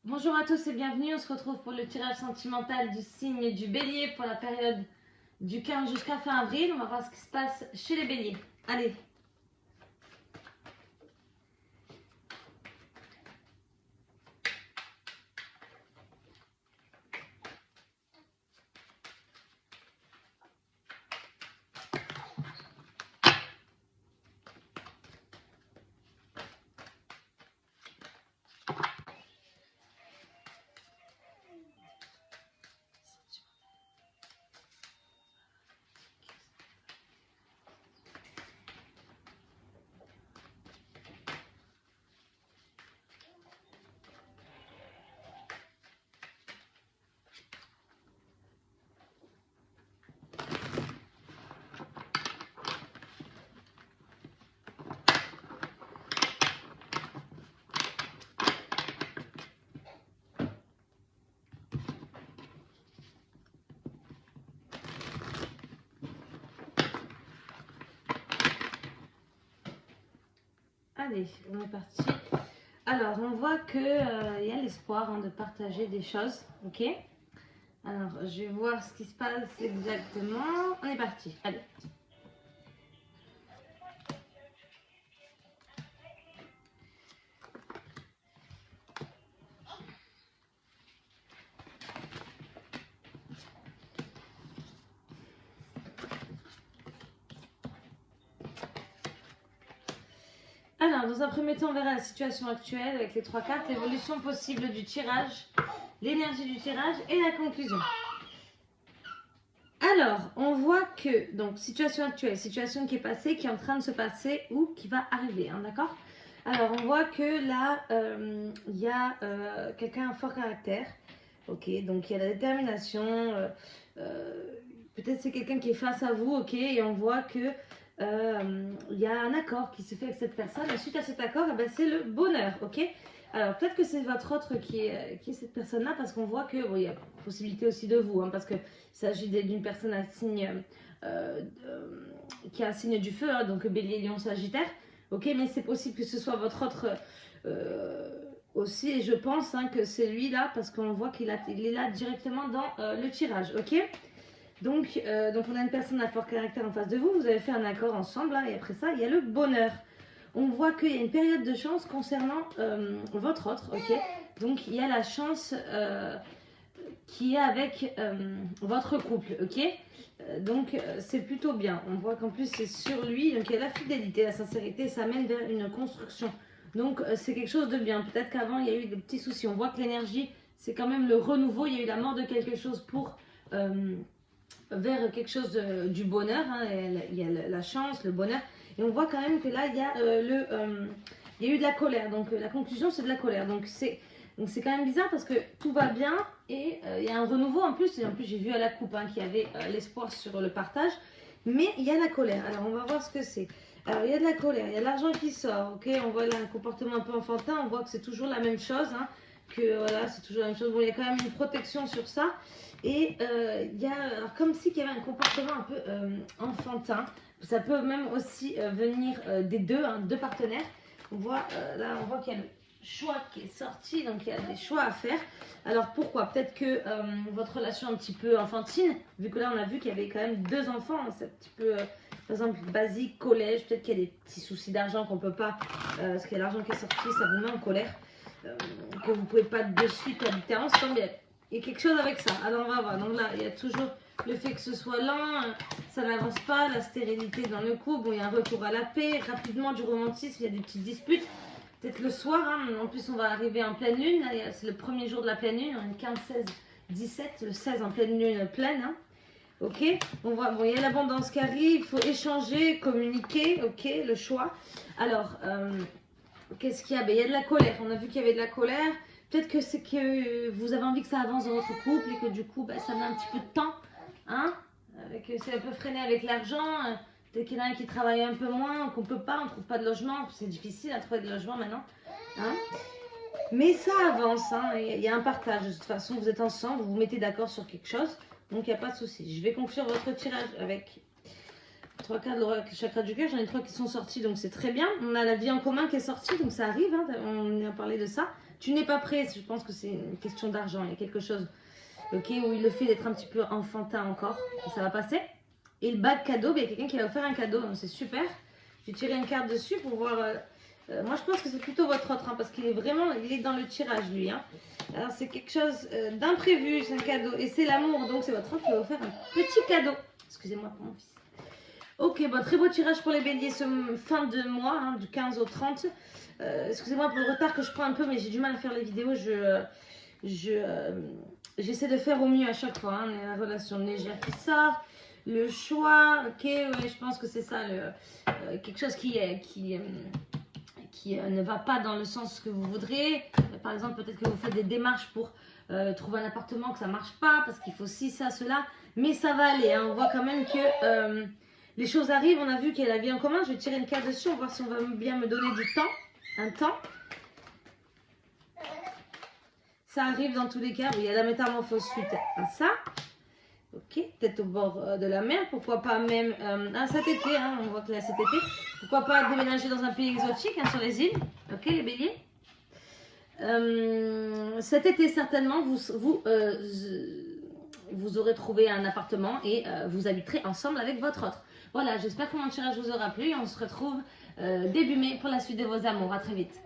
Bonjour à tous et bienvenue, on se retrouve pour le tirage sentimental du signe du bélier pour la période du 15 jusqu'à fin avril. On va voir ce qui se passe chez les béliers. Allez. Allez, on est parti. Alors, on voit qu'il y a l'espoir de partager des choses, ok? Alors, je vais voir ce qui se passe exactement. On est parti, allez. Alors, dans un premier temps, on verra la situation actuelle avec les trois cartes, l'évolution possible du tirage, l'énergie du tirage et la conclusion. Alors, on voit que, donc, situation actuelle, situation qui est passée, qui est en train de se passer ou qui va arriver, hein, d'accord? Alors, on voit que là, il y a quelqu'un à fort caractère, ok? Donc, il y a la détermination, peut-être c'est quelqu'un qui est face à vous, ok? Et on voit que il y a un accord qui se fait avec cette personne, et suite à cet accord, eh ben, c'est le bonheur, ok? Alors, peut-être que c'est votre autre qui est cette personne-là, parce qu'on voit que, bon, il y a possibilité aussi de vous, hein, parce qu'il s'agit d'une personne à signe, qui a un signe du feu, hein, donc bélier, lion, sagittaire, ok? Mais c'est possible que ce soit votre autre aussi, et je pense hein, que c'est lui-là, parce qu'on voit qu'il est là directement dans le tirage, ok? Donc, on a une personne à fort caractère en face de vous, vous avez fait un accord ensemble, hein, et après ça, il y a le bonheur. On voit qu'il y a une période de chance concernant votre autre, ok? Donc, il y a la chance qui est avec votre couple, ok? Donc, c'est plutôt bien. On voit qu'en plus, c'est sur lui, donc il y a la fidélité, la sincérité, ça mène vers une construction. Donc, c'est quelque chose de bien. Peut-être qu'avant, il y a eu des petits soucis. On voit que l'énergie, c'est quand même le renouveau. Il y a eu la mort de quelque chose pour... vers quelque chose du bonheur, hein, il y a la chance, le bonheur, et on voit quand même que là il y a il y a eu de la colère, donc la conclusion c'est de la colère, donc c'est quand même bizarre parce que tout va bien et il y a un renouveau en plus, et en plus j'ai vu à la coupe hein, qu'il y avait l'espoir sur le partage, mais il y a la colère. Alors on va voir ce que c'est. Alors il y a de la colère, il y a de l'argent qui sort, ok, on voit là un comportement un peu enfantin, on voit que c'est toujours la même chose, hein, que voilà c'est toujours la même chose, bon il y a quand même une protection sur ça. Et il y a alors, comme si il y avait un comportement un peu enfantin. Ça peut même aussi venir des deux, hein, deux partenaires. On voit là, on voit qu'il y a le choix qui est sorti, donc il y a des choix à faire. Alors pourquoi? Peut-être que votre relation est un petit peu enfantine, vu que là on a vu qu'il y avait quand même deux enfants. Hein, c'est un petit peu, par exemple, basique, collège. Peut-être qu'il y a des petits soucis d'argent qu'on peut pas, parce qu'il y a l'argent qui est sorti, ça vous met en colère. Que vous pouvez pas de suite habiter ensemble. Il y a quelque chose avec ça. Alors on va voir. Donc là, il y a toujours le fait que ce soit lent, ça n'avance pas, la stérilité dans le couple. Bon, il y a un retour à la paix, rapidement du romantisme, il y a des petites disputes. Peut-être le soir, hein. En plus on va arriver en pleine lune. C'est le premier jour de la pleine lune, on est 15, 16, 17, le 16 en pleine lune pleine. Hein. Ok, on voit, bon, il y a l'abondance qui arrive, il faut échanger, communiquer, ok, le choix. Alors, qu'est-ce qu'il y a? Ben, il y a de la colère, on a vu qu'il y avait de la colère. Peut-être que c'est que vous avez envie que ça avance dans votre couple et que du coup, ben, ça met un petit peu de temps. Hein, que c'est un peu freiné avec l'argent. Peut-être qu'il y en a un qui travaille un peu moins, qu'on peut pas, on trouve pas de logement. C'est difficile à trouver de logement maintenant. Hein, mais ça avance. Hein, il y a un partage. De toute façon, vous êtes ensemble, vous vous mettez d'accord sur quelque chose. Donc, il n'y a pas de souci. Je vais conclure votre tirage avec 3 cartes de l'oracle chakra du cœur. J'en ai 3 qui sont sortis, donc c'est très bien. On a la vie en commun qui est sortie, donc ça arrive. Hein, on a parlé de ça. Tu n'es pas prêt, je pense que c'est une question d'argent. Il y a quelque chose, ok, où il le fait d'être un petit peu enfantin encore. Et ça va passer. Et le bac cadeau, il y a quelqu'un qui va offrir un cadeau, donc c'est super. J'ai tiré une carte dessus pour voir. Moi, je pense que c'est plutôt votre autre, hein, parce qu'il est vraiment, il est dans le tirage, lui. Hein. Alors, c'est quelque chose d'imprévu, c'est un cadeau. Et c'est l'amour, donc c'est votre autre qui va offrir un petit cadeau. Excusez-moi pour mon fils. Ok, bon, très beau tirage pour les béliers ce fin de mois, hein, du 15 au 30. Excusez-moi pour le retard que je prends un peu, mais j'ai du mal à faire les vidéos. J'essaie de faire au mieux à chaque fois. Hein, la relation légère qui sort, le choix, ok, ouais, je pense que c'est ça, quelque chose qui ne va pas dans le sens que vous voudrez. Par exemple, peut-être que vous faites des démarches pour trouver un appartement, que ça ne marche pas, parce qu'il faut ci, ça, cela. Mais ça va aller, hein. On voit quand même que les choses arrivent. On a vu qu'il y a la vie en commun. Je vais tirer une carte dessus, on va voir si on va bien me donner du temps. Un temps. Ça arrive dans tous les cas. Il y a la métamorphose suite à ça. Ok, peut-être au bord de la mer. Pourquoi pas même cet été. Hein, on voit que là cet été. Pourquoi pas déménager dans un pays exotique, hein, sur les îles. Ok, les béliers. Cet été, certainement, vous aurez trouvé un appartement et vous habiterez ensemble avec votre autre. Voilà, j'espère que mon tirage vous aura plu. On se retrouve début mai pour la suite de vos amours. À très vite.